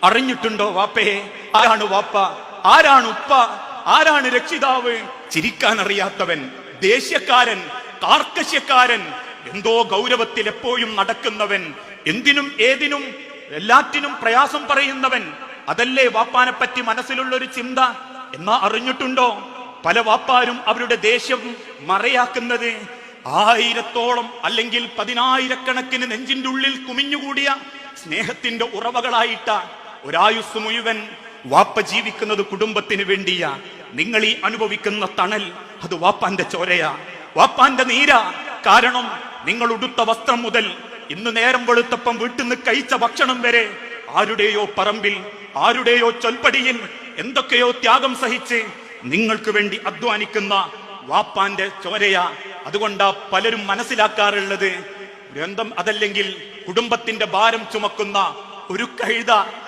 അറിഞ്ഞിട്ടുണ്ടോ വാപ്പയെ? ആരാണ് വാപ്പ, ആരാണ് ഉപ്പ, ആരാണ് രക്ഷിതാവ്? ചിരിക്കാൻ അറിയാത്തവൻ, ദേഷ്യക്കാരൻ, കാർക്കശ്യക്കാരൻ, എന്തോ ഗൗരവത്തിൽ എപ്പോഴും നടക്കുന്നവൻ, എന്തിനും ഏതിനും എല്ലാറ്റിനും പ്രയാസം പറയുന്നവൻ, അതല്ലേ വാപ്പാനെ പറ്റി മനസ്സിലുള്ളൊരു ചിന്ത. എന്നാ അറിഞ്ഞിട്ടുണ്ടോ പല വാപ്പാരും അവരുടെ ദേഷ്യം മറയാക്കുന്നത് 1000-ഓളം അല്ലെങ്കിൽ 10,000-കണക്കിന് നെഞ്ചിന്റെ ഉള്ളിൽ കുമിഞ്ഞുകൂടിയ സ്നേഹത്തിന്റെ ഉറവകളായിട്ട ഒരായുസ് മുഴുവൻ വാപ്പ ജീവിക്കുന്നത് കുടുംബത്തിന് വേണ്ടിയാ. നിങ്ങൾ ഈ അനുഭവിക്കുന്ന തണൽ അത് വാപ്പാന്റെ ചോരയാ, വാപ്പാന്റെ നീരാ. കാരണം നിങ്ങൾ ഉടുത്ത വസ്ത്രം മുതൽ ഇന്ന് നേരം വെളുത്തപ്പം വീട്ടിൽ നിന്ന് കഴിച്ച ഭക്ഷണം വരെ ആരുടെയോ പറമ്പിൽ, ആരുടെയോ ചൊൽപ്പടിയിൽ എന്തൊക്കെയോ ത്യാഗം സഹിച്ച് നിങ്ങൾക്ക് വേണ്ടി അധ്വാനിക്കുന്ന വാപ്പാന്റെ ചോരയാ. അതുകൊണ്ടാ പലരും മനസ്സിലാക്കാറുള്ളത് ഗ്രന്ഥം അതല്ലെങ്കിൽ കുടുംബത്തിന്റെ ഭാരം ചുമക്കുന്ന ഒരു കഴുത